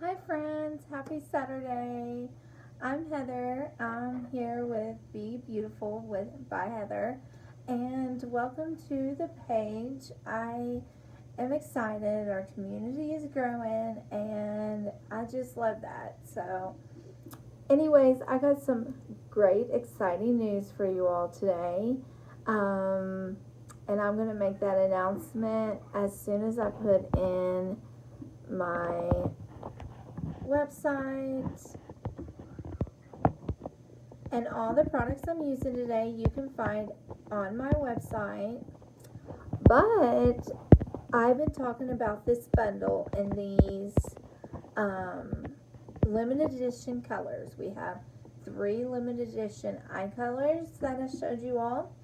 Hi friends, happy Saturday. I'm Heather. I'm here with Be Beautiful with by Heather, and welcome to the page. I am excited. Our community is growing and I just love that. Anyways, I got some great exciting news for you all today. And I'm going to make that announcement as soon as I put in my website, and all the products I'm using today you can find on my website. But I've been talking about this bundle in these limited edition colors. We have 3 limited edition eye colors that I showed you all,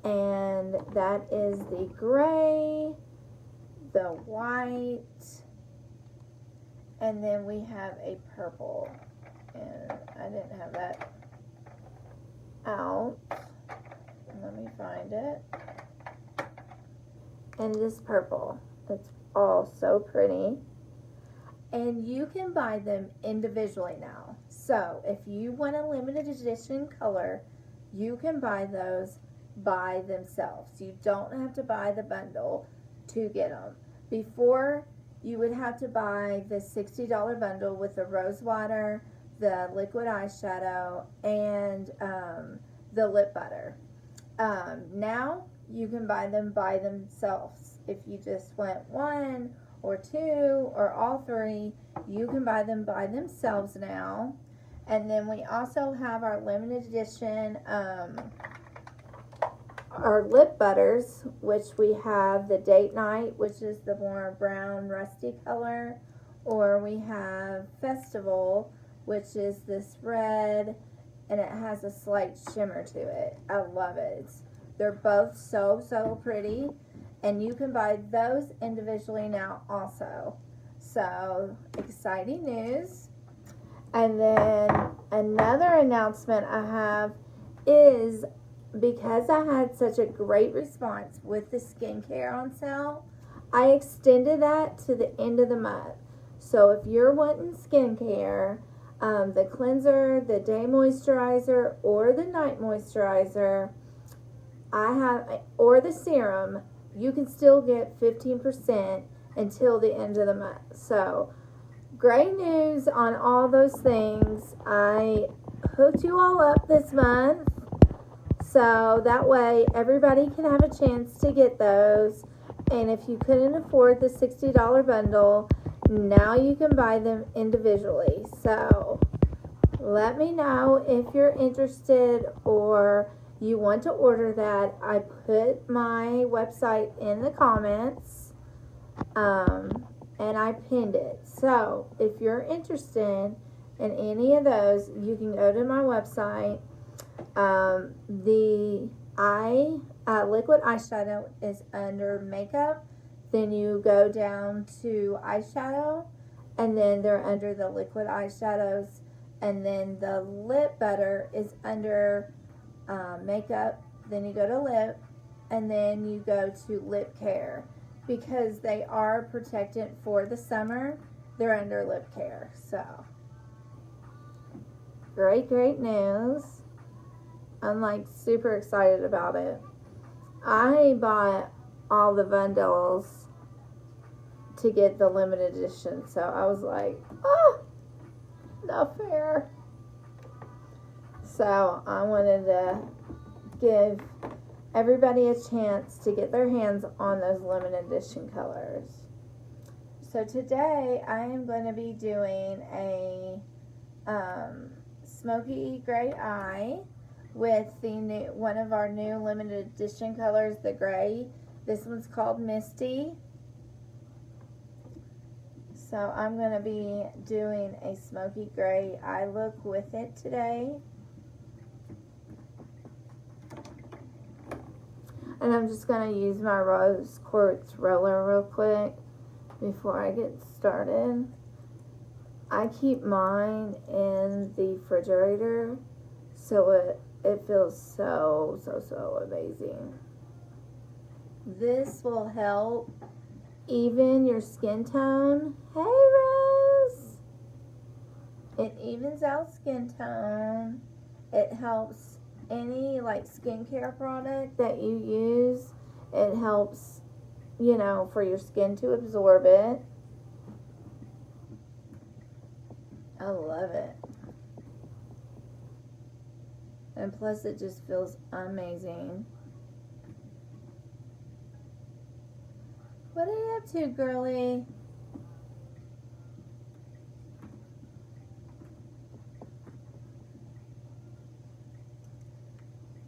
and that is the gray, the white, and then we have a purple, and I didn't have that out. Let me find it. And this purple. It's all so pretty. And you can buy them individually now. So if you want a limited edition color, you can buy those by themselves. You don't have to buy the bundle to get them. Before, you would have to buy the $60 bundle with the rose water, the liquid eyeshadow, and the lip butter. Now you can buy them by themselves. If you just want 1 or 2 or all 3, you can buy them by themselves now. And then we also have our limited edition our lip butters, which we have the date night, which is the more brown rusty color, or we have festival, which is this red, and it has a slight shimmer to it. I love it. They're both so pretty, and you can buy those individually now also. So exciting news. And then another announcement I have is, because I had such a great response with the skincare on sale, I extended that to the end of the month. So if you're wanting skincare, the cleanser, the day moisturizer, or the night moisturizer, or the serum, you can still get 15% until the end of the month. So great news on all those things. I hooked you all up this month, so that way everybody can have a chance to get those. And if you couldn't afford the $60 bundle, now you can buy them individually. So let me know if you're interested or you want to order that. I put my website in the comments, and I pinned it. So if you're interested in any of those, you can go to my website. The liquid eyeshadow is under makeup. Then you go down to eyeshadow, and then they're under the liquid eyeshadows. And then the lip butter is under makeup. Then you go to lip, and then you go to lip care. Because they are protectant for the summer, they're under lip care. So great news. I'm like super excited about it. I bought all the bundles to get the limited edition, so I was like, oh, not fair. So I wanted to give everybody a chance to get their hands on those limited edition colors. So today I am going to be doing a smoky gray eye with one of our new limited edition colors, the gray. This one's called Misty. So I'm going to be doing a smoky gray eye look with it today. And I'm just going to use my rose quartz roller real quick before I get started. I keep mine in the refrigerator, so it feels so amazing. This will help even your skin tone. Hey, Rose! evens out skin tone. It helps any like skincare product that you use. It helps, you know, for your skin to absorb it. I love it. And plus it just feels amazing. What are you up to, girly?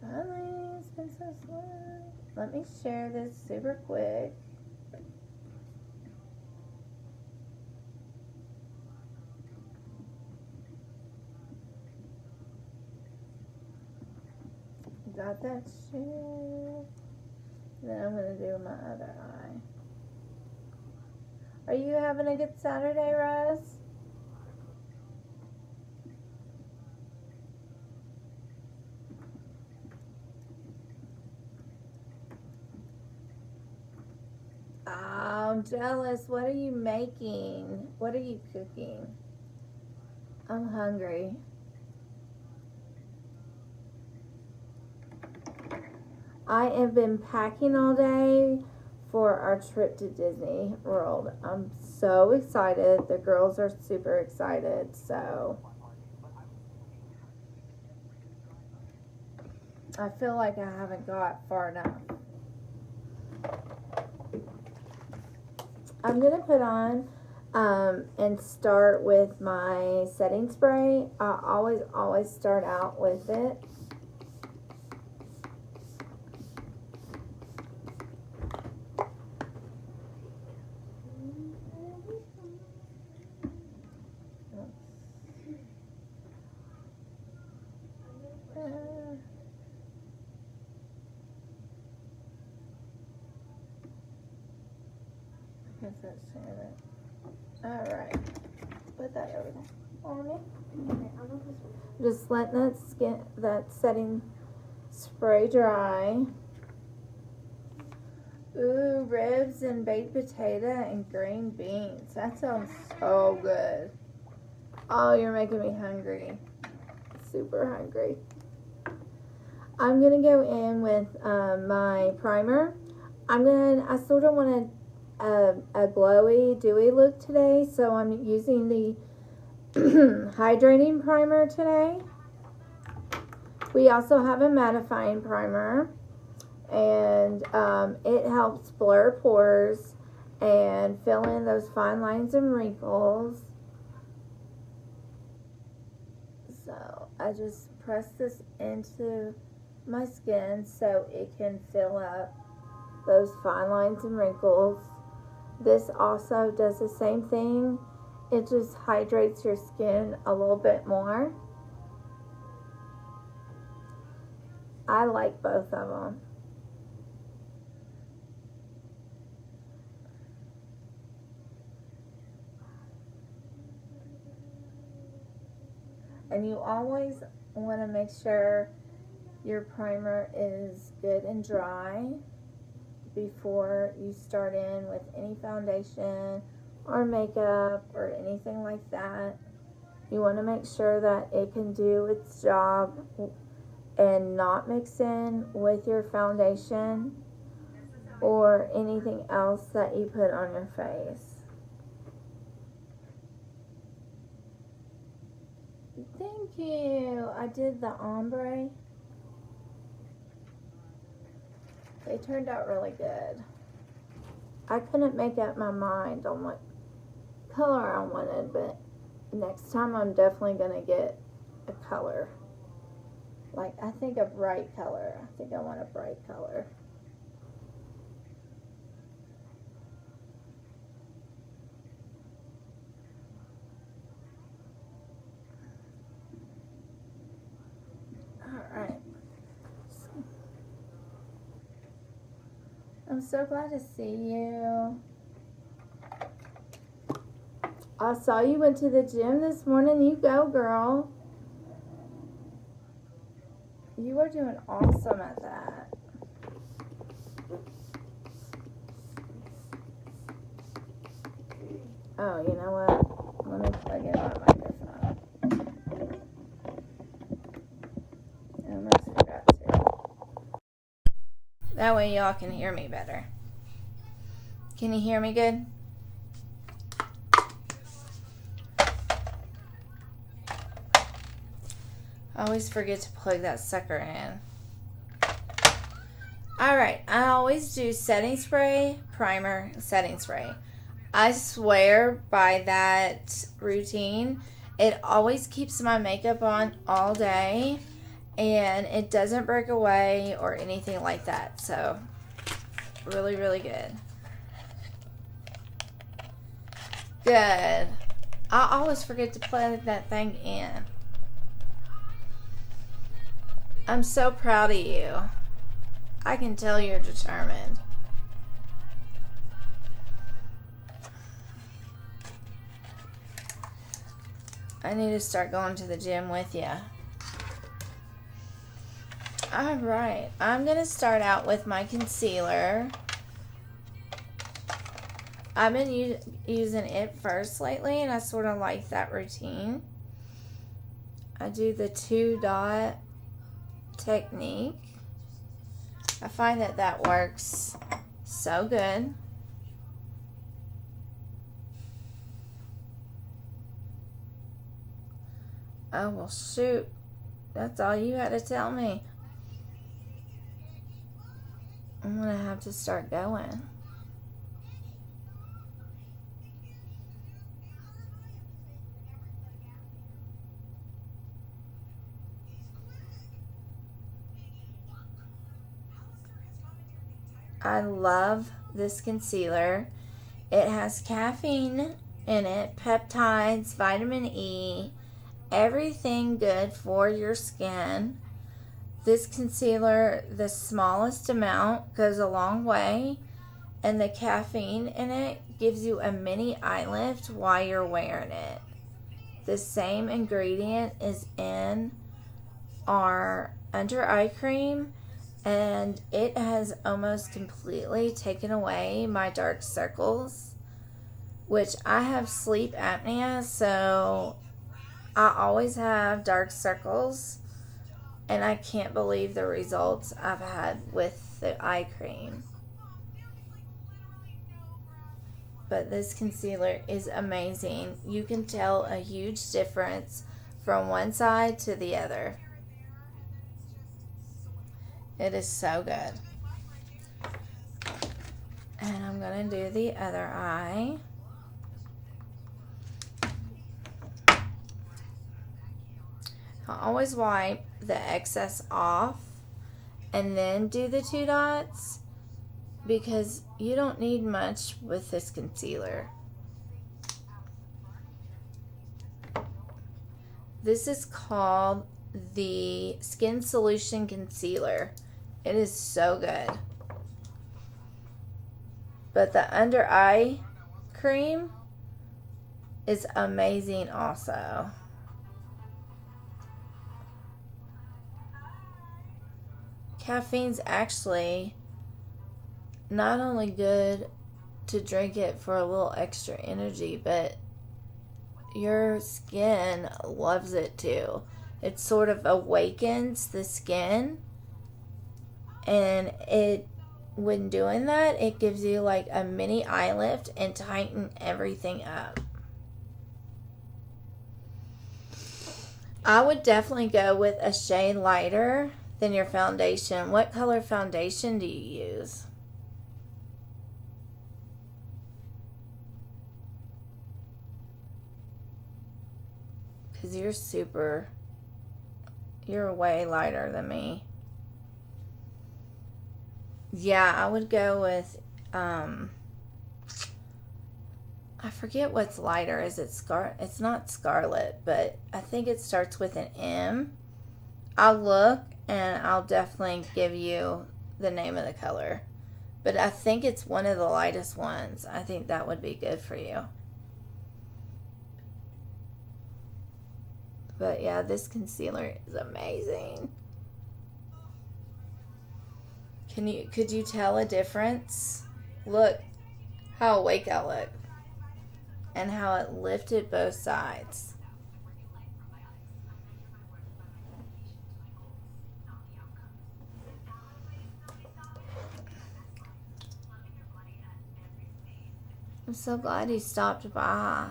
Finally, it's been so slow. Let me share this super quick. Got that share. Then I'm going to do my other eye. Are you having a good Saturday, Rose? Oh, I'm jealous. What are you making? What are you cooking? I'm hungry. I have been packing all day for our trip to Disney World. I'm so excited. The girls are super excited, so I feel like I haven't got far enough. I'm going to put on and start with my setting spray. I always start out with it. Alright, put that over there for me. Just letting that setting spray dry. Ooh, ribs and baked potato and green beans. That sounds so good. Oh, you're making me hungry. Super hungry. I'm gonna go in with my primer. I sort of want a glowy, dewy look today, so I'm using the hydrating primer today. We also have a mattifying primer, and it helps blur pores and fill in those fine lines and wrinkles. So I just press this into my skin so it can fill up those fine lines and wrinkles. This also does the same thing. It just hydrates your skin a little bit more. I like both of them. And you always want to make sure your primer is good and dry before you start in with any foundation or makeup or anything like that. You want to make sure that it can do its job and not mix in with your foundation or anything else that you put on your face. Thank you. I did the ombre. They turned out really good. I couldn't make up my mind on what color I wanted, but next time I'm definitely going to get a color. Like, I think a bright color. I think I want a bright color. Alright. I'm so glad to see you. I saw you went to the gym this morning. You go, girl. You are doing awesome at that. Oh, you know what? Let me plug in my microphone. way y'all can hear me better. Can you hear me good? I always forget to plug that sucker in. Alright, I always do setting spray, primer, setting spray. I swear by that routine, it always keeps my makeup on all day, and it doesn't break away or anything like that. So, really, really good. Good. I always forget to plug that thing in. I'm so proud of you. I can tell you're determined. I need to start going to the gym with you. Alright, I'm going to start out with my concealer. I've been using it first lately, and I sort of like that routine. I do the 2-dot technique. I find that that works so good. Oh, well, shoot. That's all you had to tell me. I'm going to have to start going. I love this concealer. It has caffeine in it, peptides, vitamin E, everything good for your skin. This concealer, the smallest amount goes a long way, and the caffeine in it gives you a mini eye lift while you're wearing it. The same ingredient is in our under eye cream, and it has almost completely taken away my dark circles, which I have sleep apnea, so I always have dark circles, and I can't believe the results I've had with the eye cream. But this concealer is amazing. You can tell a huge difference from one side to the other. It is so good. And I'm going to do the other eye. I always wipe the excess off and then do the 2 dots because you don't need much with this concealer. This is called the Skin Solution Concealer. It is so good. But the under eye cream is amazing also. Caffeine's actually not only good to drink it for a little extra energy, but your skin loves it too. It sort of awakens the skin, and when doing that, it gives you like a mini eye lift and tighten everything up. I would definitely go with a shade lighter than your foundation. What color foundation do you use? Because you're way lighter than me. Yeah, I would go with, I forget what's lighter. Is it It's not Scarlet, but I think it starts with an M. I'll look, and I'll definitely give you the name of the color. But I think it's one of the lightest ones. I think that would be good for you. But yeah, this concealer is amazing. Could you tell a difference? Look how awake I look. And how it lifted both sides. I'm so glad he stopped by.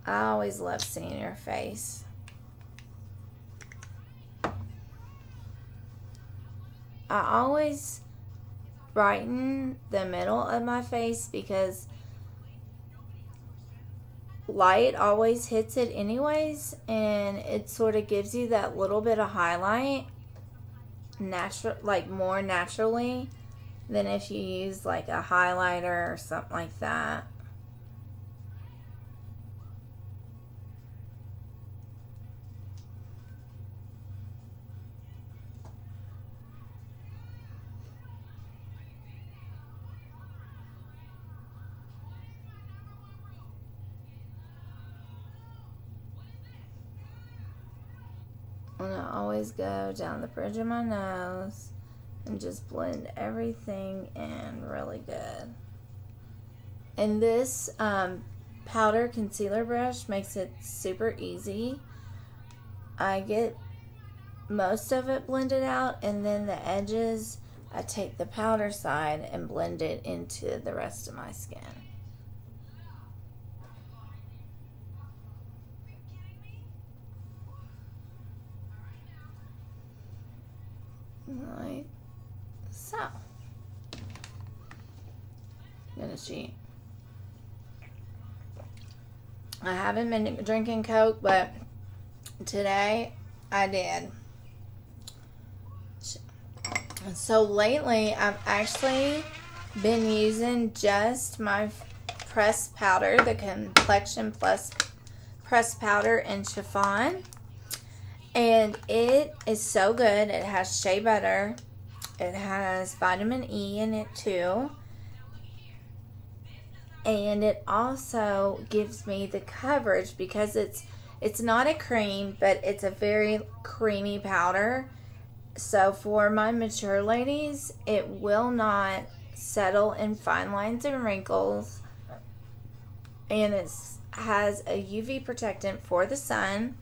I always love seeing your face. I always brighten the middle of my face because light always hits it anyways, and it sort of gives you that little bit of highlight more naturally than if you use like a highlighter or something like that. And I always go down the bridge of my nose and just blend everything in really good. And this powder concealer brush makes it super easy. I get most of it blended out, and then the edges, I take the powder side and blend it into the rest of my skin. Like so. I'm gonna cheat. I haven't been drinking Coke, but today I did. So lately I've actually been using just my pressed powder, the Complexion Plus pressed powder in chiffon. And it is so good. It has shea butter. It has vitamin E in it too. And it also gives me the coverage because it's not a cream, but it's a very creamy powder. So for my mature ladies, it will not settle in fine lines and wrinkles. And it has a UV protectant for the sun.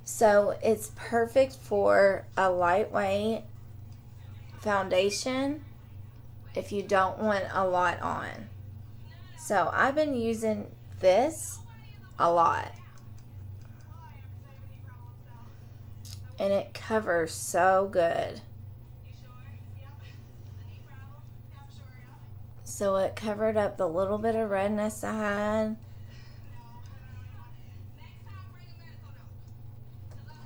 So it's perfect for a lightweight foundation if you don't want a lot on. So I've been using this a lot. And it covers so good. So it covered up the little bit of redness I had.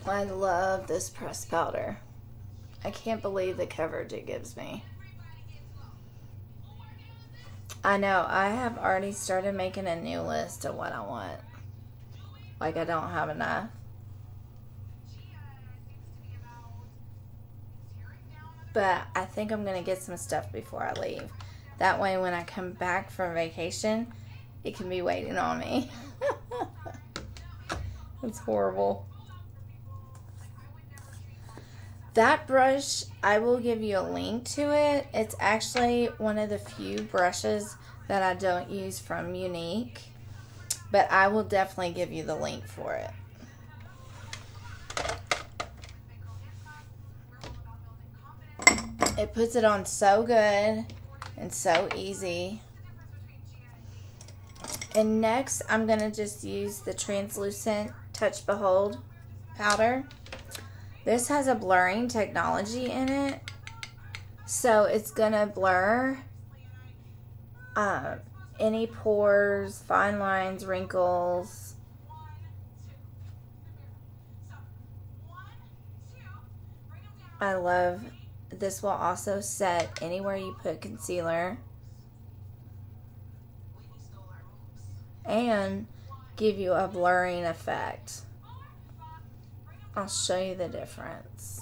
I love this pressed powder. I can't believe the coverage it gives me. I know, I have already started making a new list of what I want. Like I don't have enough. But I think I'm going to get some stuff before I leave. That way when I come back from vacation, it can be waiting on me. It's horrible. That brush, I will give you a link to it. It's actually one of the few brushes that I don't use from Unique. But I will definitely give you the link for it. It puts it on so good and so easy. And next, I'm going to just use the translucent Touch Behold powder. This has a blurring technology in it. So it's going to blur any pores, fine lines, wrinkles. I love this. Will also set anywhere you put concealer and give you a blurring effect. I'll show you the difference.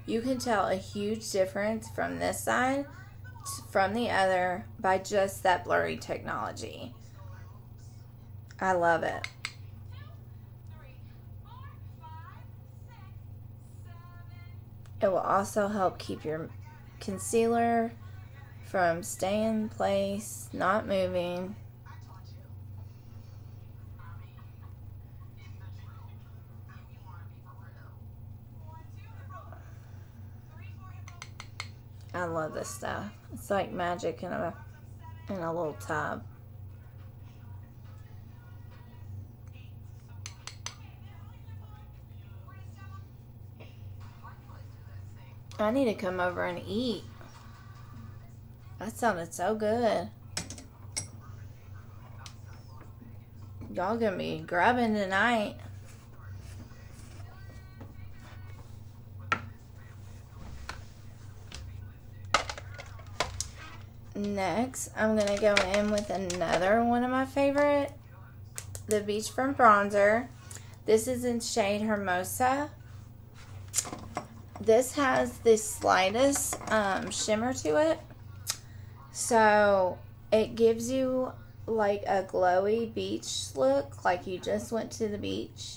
You can tell a huge difference from this side from the other by just that blurry technology. I love it. It will also help keep your concealer from staying in place, not moving. I love this stuff. It's like magic in a little tub. I need to come over and eat. That sounded so good. Y'all gonna be grabbing tonight. Next, I'm going to go in with another one of my favorite, the Beachfront Bronzer. This is in shade Hermosa. This has the slightest shimmer to it. So, it gives you like a glowy beach look, like you just went to the beach.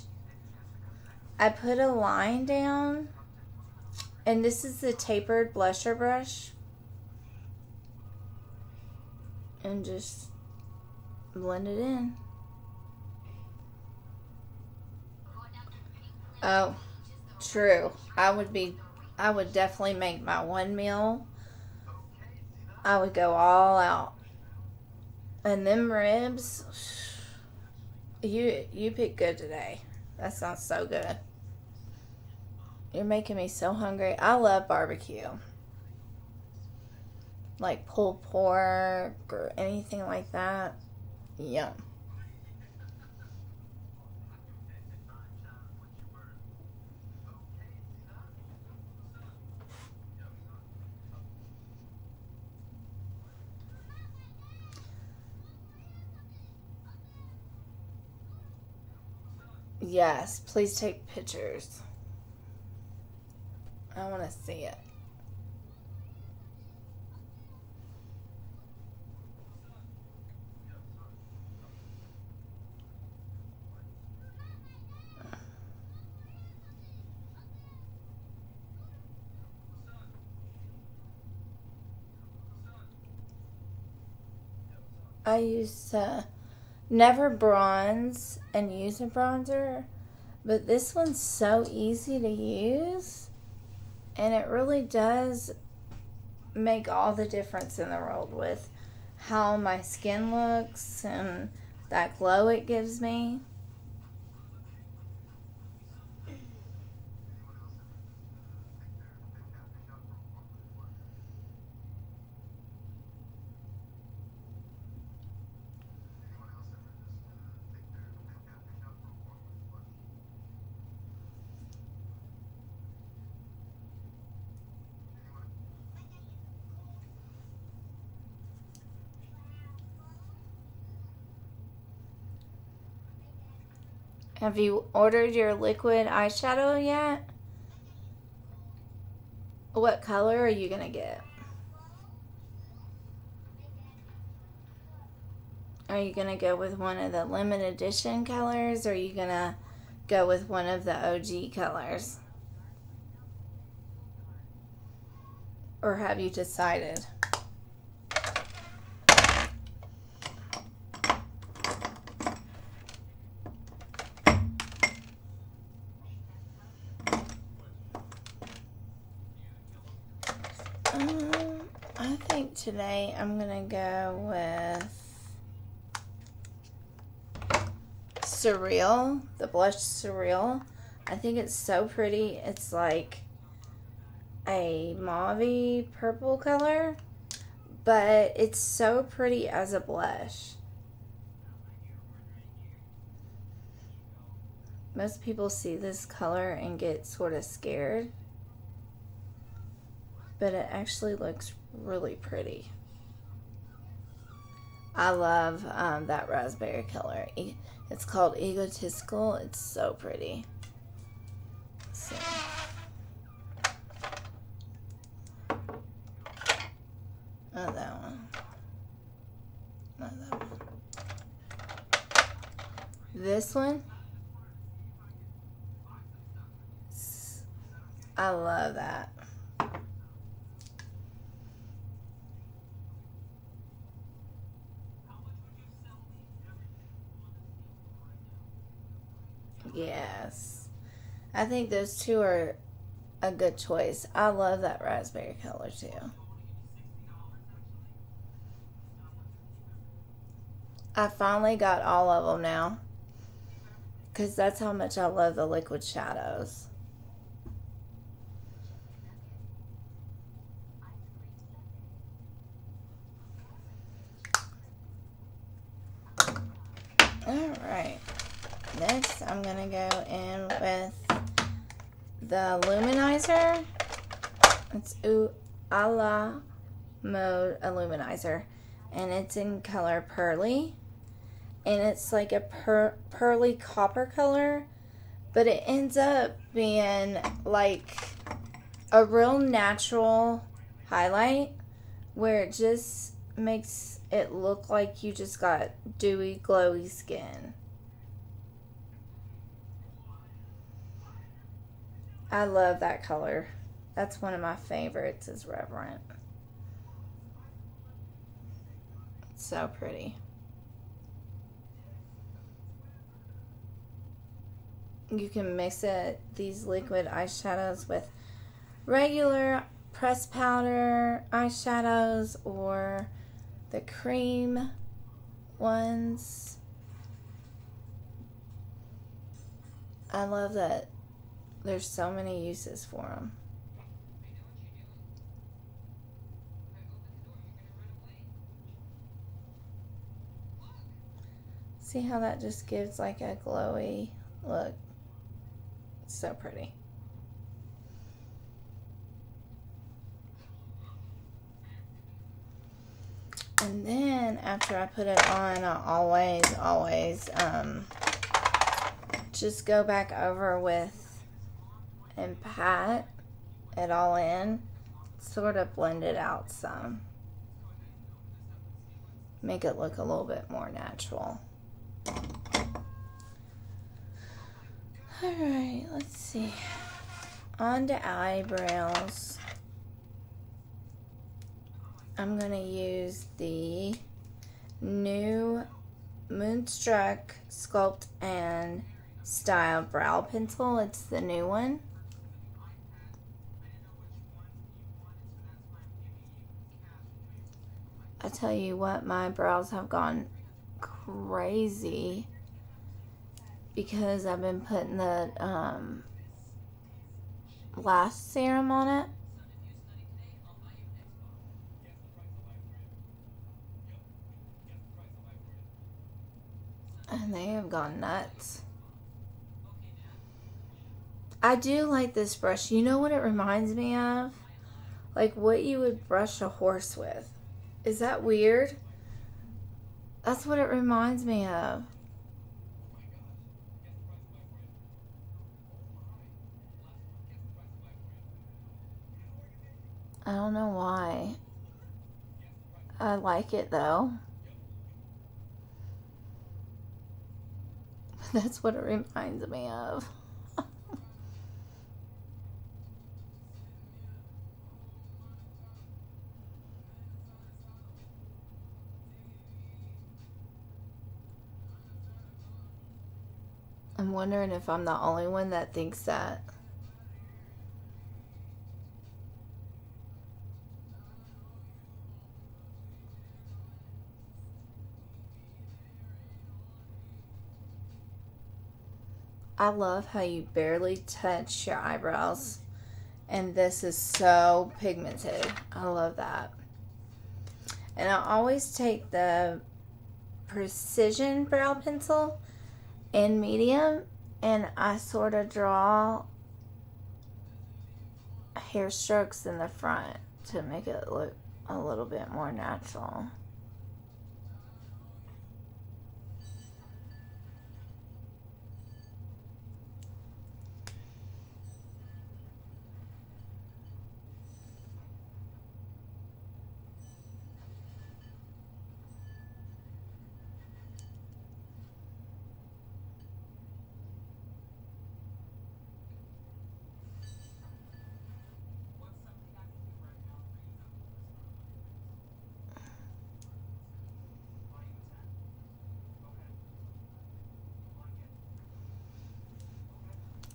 I put a line down, and this is the tapered blusher brush. And just blend it in. Oh, true. I would definitely make my one meal. I would go all out. And them ribs, you picked good today. That sounds so good. You're making me so hungry. I love barbecue. Like pulled pork or anything like that. Yum. Yes, please take pictures. I want to see it. I used to never bronze and use a bronzer, but this one's so easy to use, and it really does make all the difference in the world with how my skin looks and that glow it gives me. Have you ordered your liquid eyeshadow yet? What color are you going to get? Are you going to go with one of the limited edition colors, or are you going to go with one of the OG colors? Or have you decided? I think today I'm going to go with Surreal, the blush Surreal. I think it's so pretty. It's like a mauve purple color, but it's so pretty as a blush. Most people see this color and get sort of scared, but it actually looks really pretty. I love that raspberry color. It's called Egotistical. It's so pretty. So. Not that one. Not that one. This one. I love that. Yes. I think those two are a good choice. I love that raspberry color too. I finally got all of them now, because that's how much I love the liquid shadows. Alright, next I'm going to go in with the Luminizer. It's a la Mode Illuminizer, and it's in color Pearly, and it's like a pearly copper color, but it ends up being like a real natural highlight where it just makes it look like you just got dewy, glowy skin. I love that color. That's one of my favorites, is Reverent. It's so pretty. You can mix these liquid eyeshadows with regular pressed powder eyeshadows or the cream ones. I love that there's so many uses for them. See how that just gives like a glowy look? It's so pretty. And then after I put it on, I always just go back over with and pat it all in, sort of blend it out some, make it look a little bit more natural. Alright, let's see. On to eyebrows. I'm going to use the new Moonstruck Sculpt and Style Brow Pencil. It's the new one. I tell you what, my brows have gone crazy because I've been putting the lash serum on it. And they have gone nuts. I do like this brush. You know what it reminds me of? Like what you would brush a horse with. Is that weird? That's what it reminds me of. I don't know why. I like it though. That's what it reminds me of. I'm wondering if I'm the only one that thinks that. I love how you barely touch your eyebrows, and this is so pigmented. I love that. And I always take the Precision Brow Pencil in medium, and I sort of draw hair strokes in the front to make it look a little bit more natural.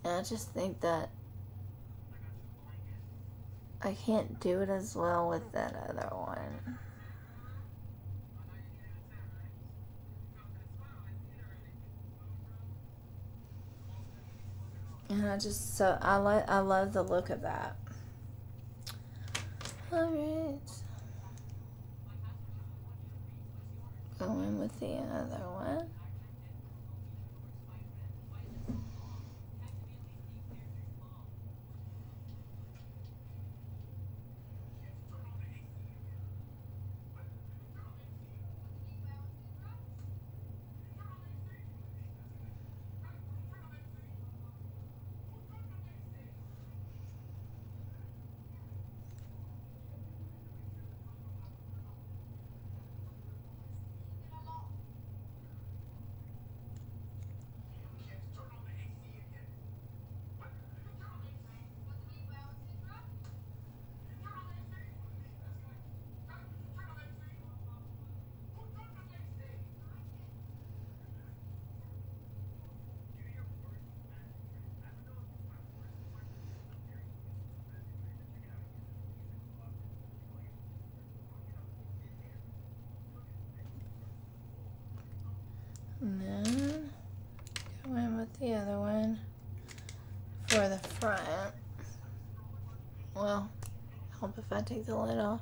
And I just think that I can't do it as well with that other one. And I love the look of that. Alright. Going with the other one. And then go in with the other one for the front. Well, help if I take the lid off.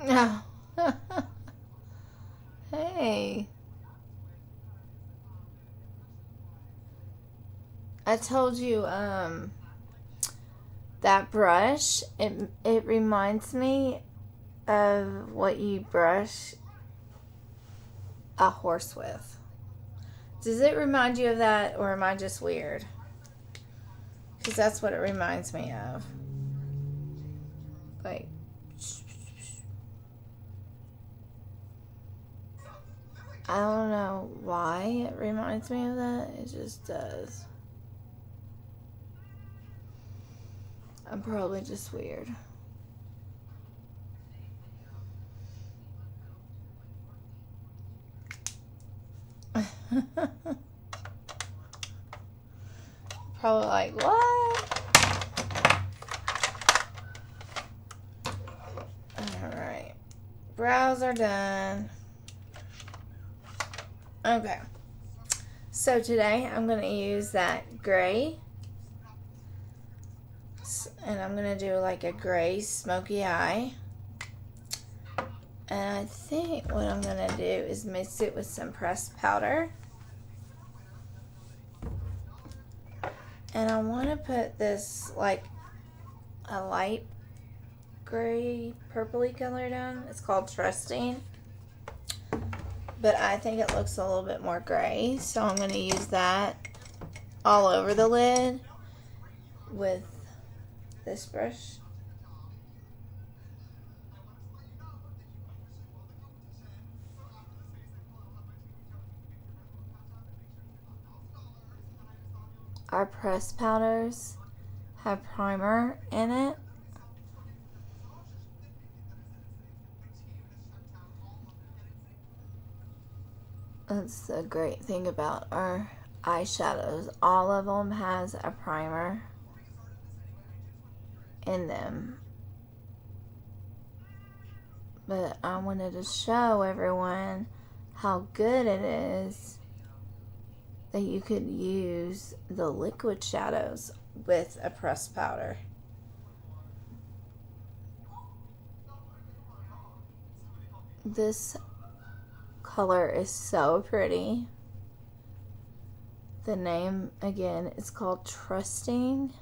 No. Hey. I told you, that brush, it reminds me of what you brush a horse with. Does it remind you of that, or am I just weird? Because that's what it reminds me of. Like, I don't know why it reminds me of that. It just does. I'm probably just weird. Probably like, what? Alright. Brows are done. Okay. So today I'm going to use that gray. And I'm going to do like a gray smoky eye. And I think what I'm going to do is mix it with some pressed powder. And I want to put this like a light gray purpley color down. It's called Trusting. But I think it looks a little bit more gray. So I'm going to use that all over the lid with this brush. Our pressed powders have primer in it. That's the great thing about our eyeshadows. All of them has a primer in them. But I wanted to show everyone how good it is that you could use the liquid shadows with a pressed powder. This color is so pretty. The name again is called Trusting.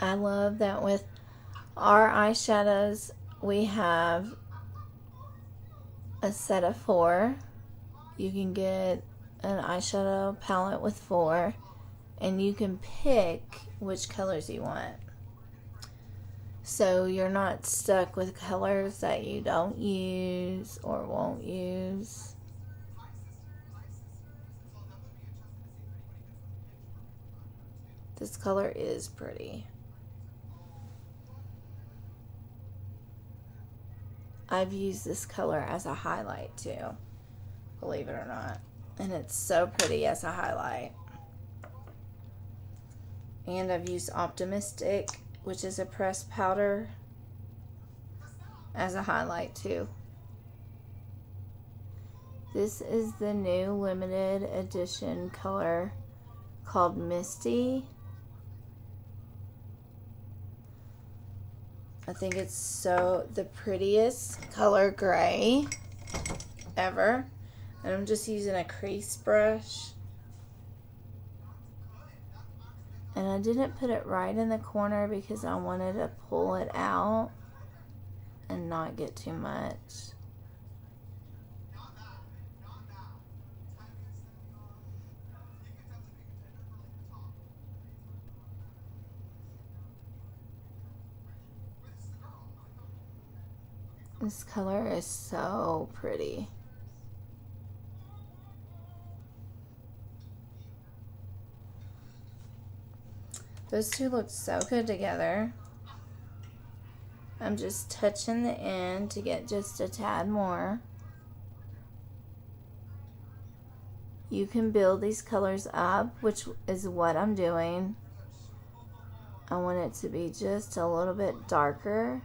I love that with our eyeshadows we have a set of 4. You can get an eyeshadow palette with 4 and you can pick which colors you want. So you're not stuck with colors that you don't use or won't use. This color is pretty. I've used this color as a highlight too, believe it or not. And it's so pretty as a highlight. And I've used Optimistic, which is a pressed powder, as a highlight too. This is the new limited edition color called Misty. I think it's so the prettiest color gray ever. And I'm just using a crease brush. And I didn't put it right in the corner because I wanted to pull it out and not get too much. This color is so pretty. Those two look so good together. I'm just touching the end to get just a tad more. You can build these colors up, which is what I'm doing. I want it to be just a little bit darker.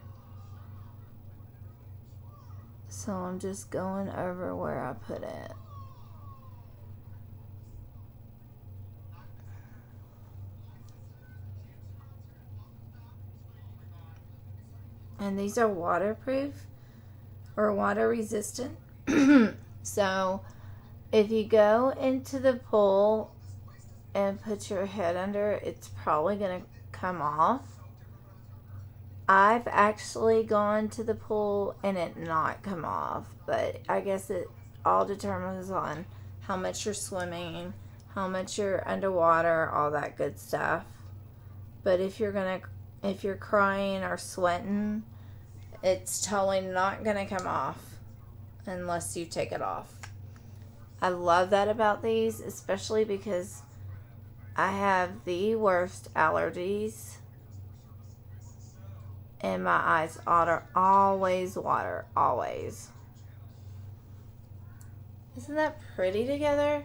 So I'm just going over where I put it. And these are waterproof or water resistant. So if you go into the pool and put your head under, it's probably going to come off. I've actually gone to the pool and it not come off, but I guess it all determines on how much you're swimming, how much you're underwater, all that good stuff. But if you're crying or sweating, it's totally not gonna come off unless you take it off. I love that about these, especially because I have the worst allergies. And my eyes always water, always. Isn't that pretty together?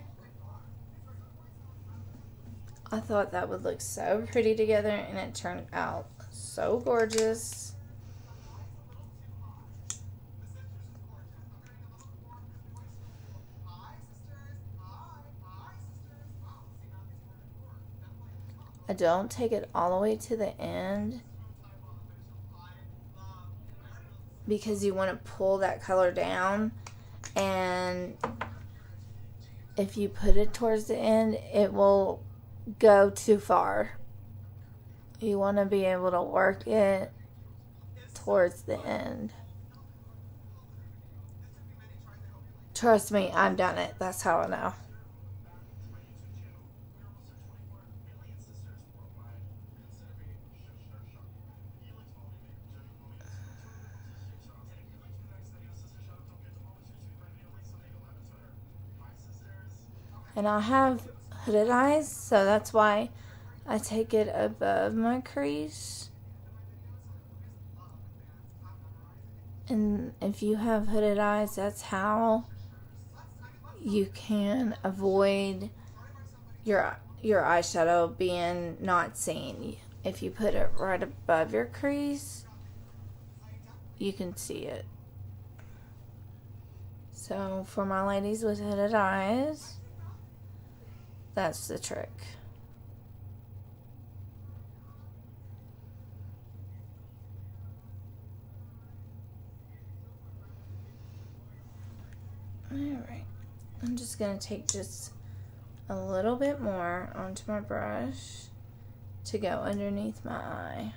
I thought that would look so pretty together and it turned out so gorgeous. I don't take it all the way to the end because you want to pull that color down, and if you put it towards the end, it will go too far. You want to be able to work it towards the end. Trust me, I've done it. That's how I know. And I have hooded eyes, so that's why I take it above my crease. And if you have hooded eyes, that's how you can avoid your eyeshadow being not seen. If you put it right above your crease, you can see it. So for my ladies with hooded eyes, that's the trick. Alright, I'm just going to take just a little bit more onto my brush to go underneath my eye.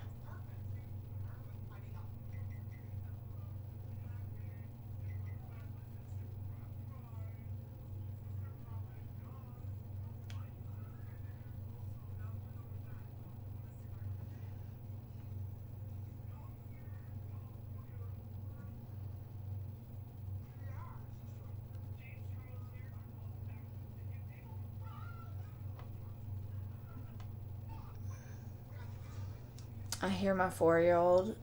I hear my 4-year-old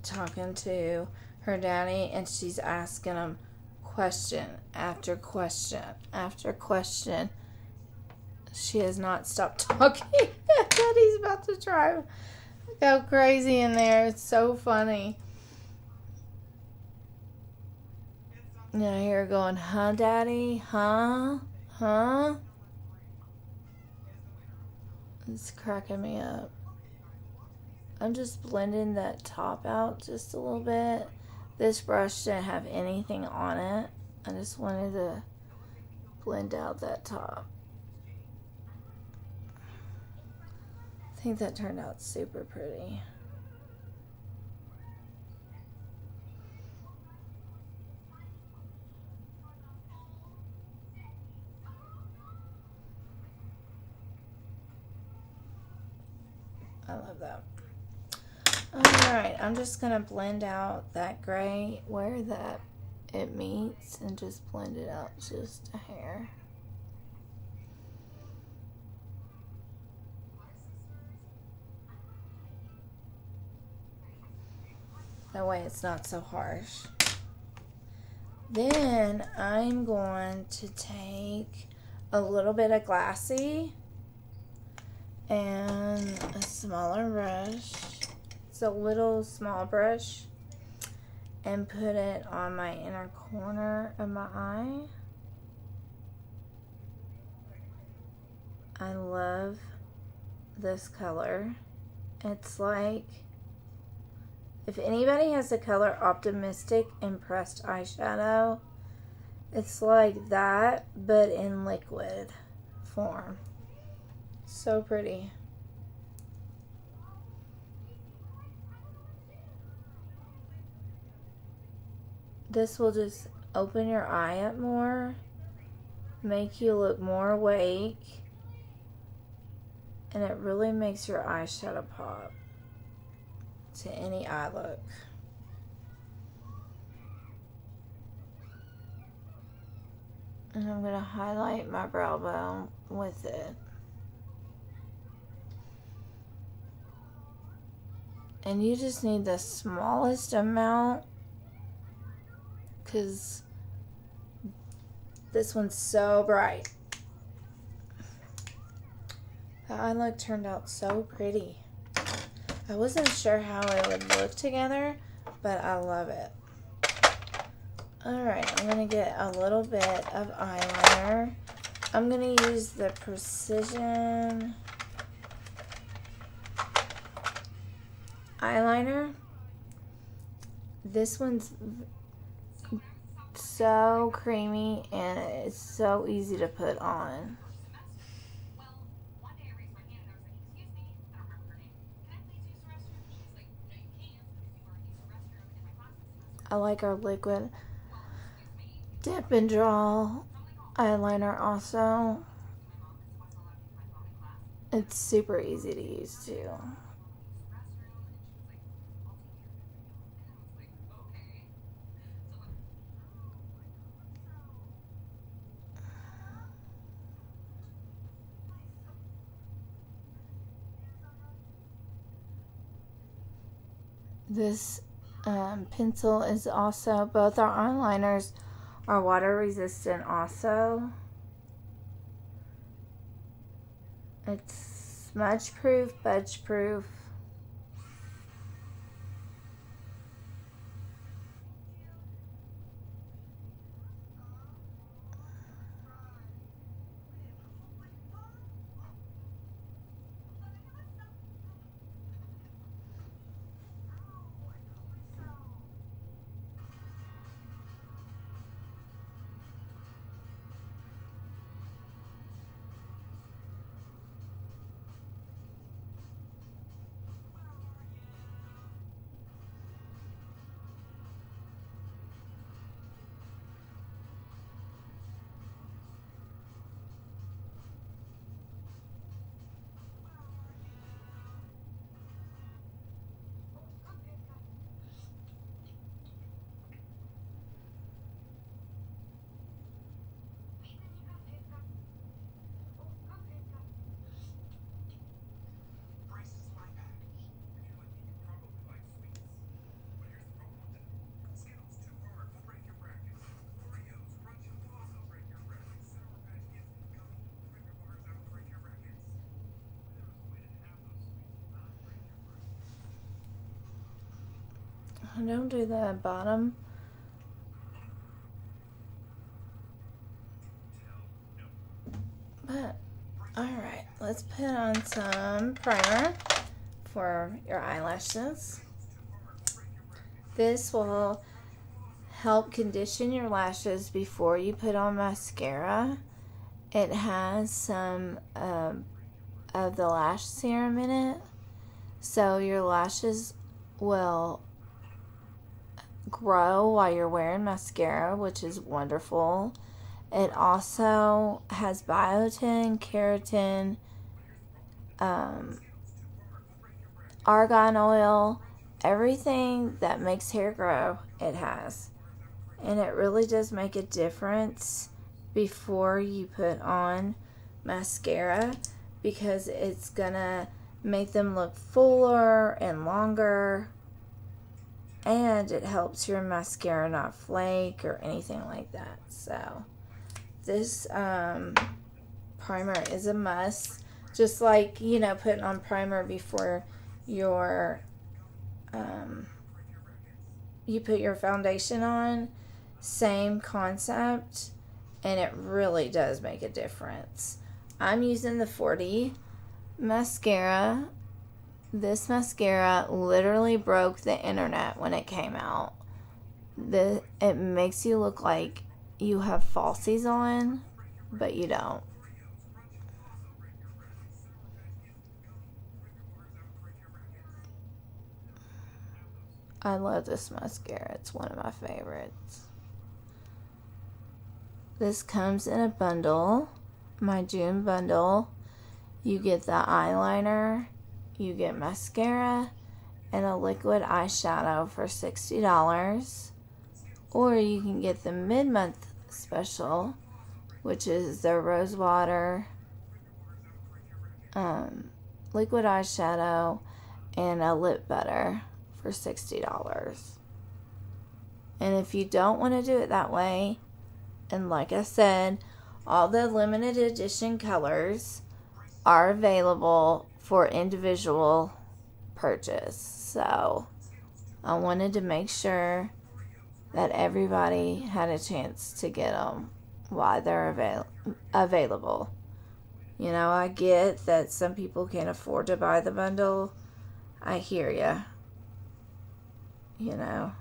talking to her daddy, and she's asking him question after question after question. She has not stopped talking. Daddy's about to go crazy in there. It's so funny. And I hear her going, huh, Daddy? Huh? Huh? It's cracking me up. I'm just blending that top out just a little bit. This brush didn't have anything on it. I just wanted to blend out that top. I think that turned out super pretty. I love that. Alright, I'm just going to blend out that gray where it meets and just blend it out just a hair. That way it's not so harsh. Then I'm going to take a little bit of glassy and a smaller brush. It's a little small brush, and put it on my inner corner of my eye. I love this color. It's like, if anybody has the color Optimistic Impressed eyeshadow, it's like that, but in liquid form. So pretty. This will just open your eye up more, make you look more awake, and it really makes your eyeshadow pop to any eye look. And I'm going to highlight my brow bone with it. And you just need the smallest amount, because this one's so bright. The eye look turned out so pretty. I wasn't sure how it would look together, but I love it. Alright, I'm going to get a little bit of eyeliner. I'm going to use the Precision eyeliner. This one's so creamy and it's so easy to put on. I like our liquid dip and draw eyeliner also. It's super easy to use too. This pencil is also, both our eyeliners are water resistant also. It's smudge proof, budge proof. I don't do the bottom. But, alright, let's put on some primer for your eyelashes. This will help condition your lashes before you put on mascara. It has some of the lash serum in it, so your lashes will grow while you're wearing mascara, which is wonderful. It also has biotin, keratin, argan oil, everything that makes hair grow, it has. And it really does make a difference before you put on mascara, because it's gonna make them look fuller and longer, and it helps your mascara not flake or anything like that. So this primer is a must, just like, you know, putting on primer before your you put your foundation on. Same concept, and it really does make a difference. I'm using the 40 mascara. This mascara literally broke the internet when it came out. It makes you look like you have falsies on, but you don't. I love this mascara. It's one of my favorites. This comes in a bundle, my June bundle. You get the eyeliner, you get mascara, and a liquid eyeshadow for $60. Or you can get the mid-month special, which is the rose water, liquid eyeshadow, and a lip butter for $60. And if you don't want to do it that way, and like I said, all the limited edition colors are available for individual purchase. So I wanted to make sure that everybody had a chance to get them while they're available. You know, I get that some people can't afford to buy the bundle. I hear ya. You know,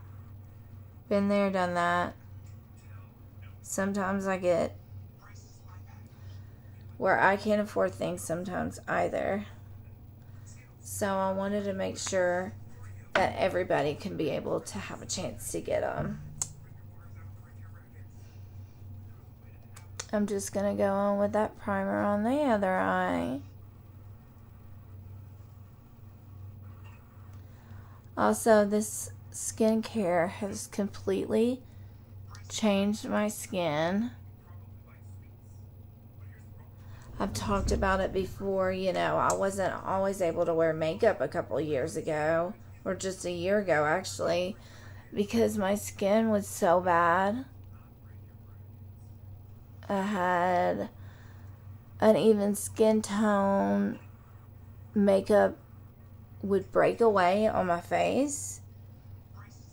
been there, done that. Sometimes I get where I can't afford things sometimes either. So I wanted to make sure that everybody can be able to have a chance to get them. I'm just going to go on with that primer on the other eye. Also, this skincare has completely changed my skin. I've talked about it before. You know, I wasn't always able to wear makeup a couple years ago or just a year ago actually, because my skin was so bad. I had uneven skin tone, makeup would break away on my face,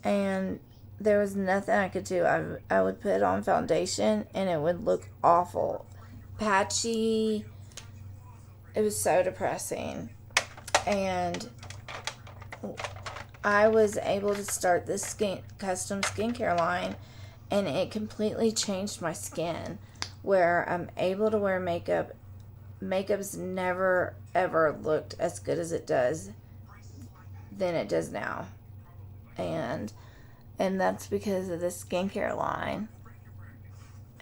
and there was nothing I could do. I would put on foundation and it would look awful, patchy. It was so depressing. And I was able to start this custom skincare line, and it completely changed my skin, where I'm able to wear makeup. Makeup's never ever looked as good as it does than it does now, and that's because of the skincare line.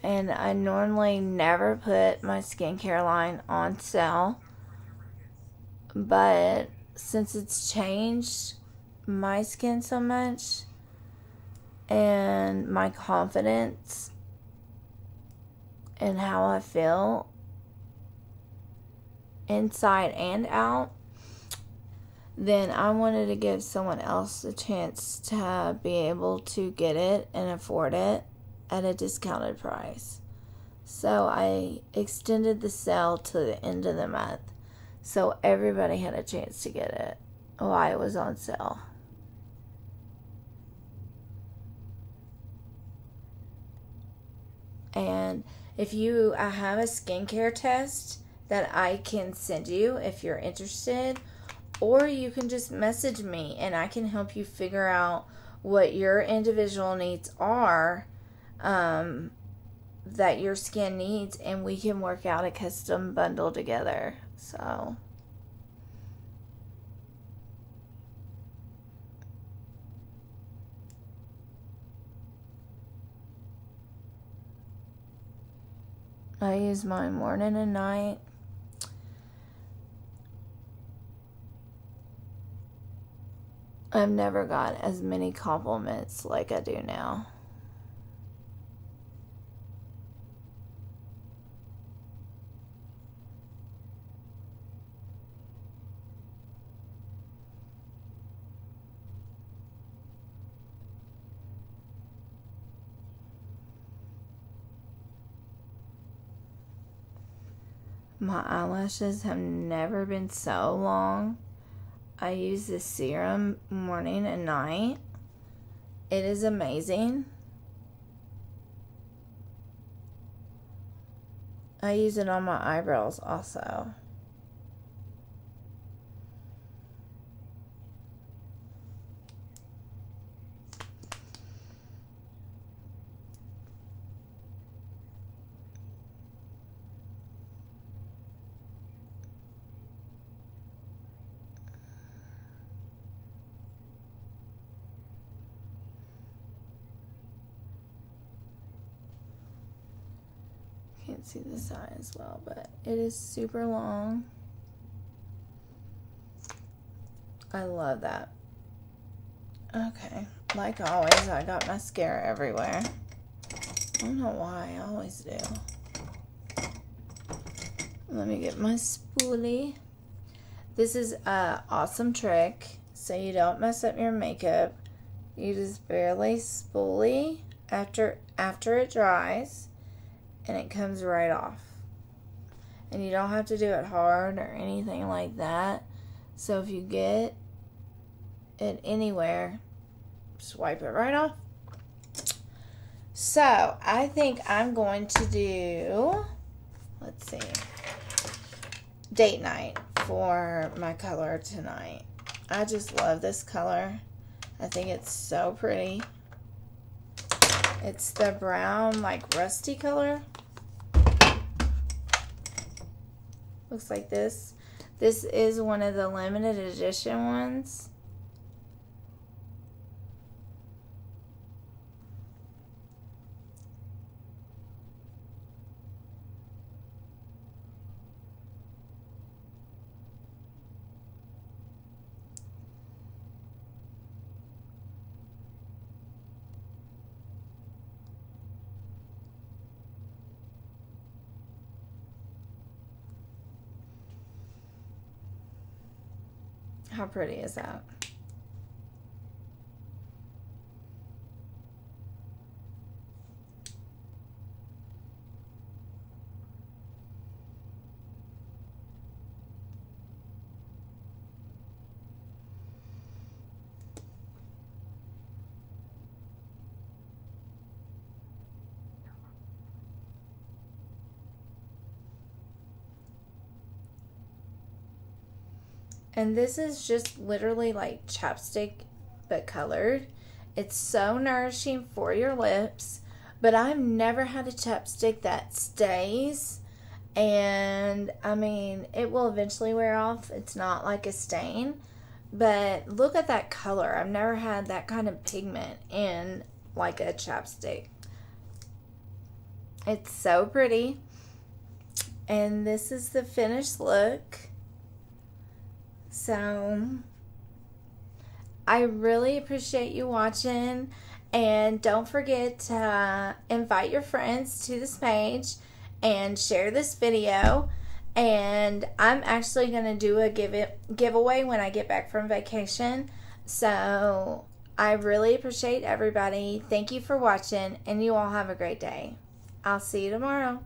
And I normally never put my skincare line on sale, but since it's changed my skin so much and my confidence and how I feel inside and out, then I wanted to give someone else a chance to be able to get it and afford it at a discounted price. So I extended the sale to the end of the month, so everybody had a chance to get it while it was on sale. And if I have a skincare test that I can send you if you're interested, or you can just message me and I can help you figure out what your individual needs are, that your skin needs, and we can work out a custom bundle together. So I use mine morning and night. I've never got as many compliments like I do now. My eyelashes have never been so long. I use this serum morning and night. It is amazing. I use it on my eyebrows also. Can't see the side as well, but it is super long. I love that. Okay, like always, I got mascara everywhere. I don't know why, I always do. Let me get my spoolie. This is an awesome trick so you don't mess up your makeup. You just barely spoolie after it dries, and it comes right off. And you don't have to do it hard or anything like that. So if you get it anywhere, just wipe it right off. So I think I'm going to do, let's see, date night for my color tonight. I just love this color. I think it's so pretty. It's the brown, like rusty color. Looks like this. This is one of the limited edition ones. How pretty is that? And this is just literally like chapstick but colored. It's so nourishing for your lips. But I've never had a chapstick that stays. And I mean, it will eventually wear off. It's not like a stain. But look at that color. I've never had that kind of pigment in like a chapstick. It's so pretty. And this is the finished look. So I really appreciate you watching. And don't forget to invite your friends to this page and share this video. And I'm actually going to do a giveaway when I get back from vacation. So I really appreciate everybody. Thank you for watching, and you all have a great day. I'll see you tomorrow.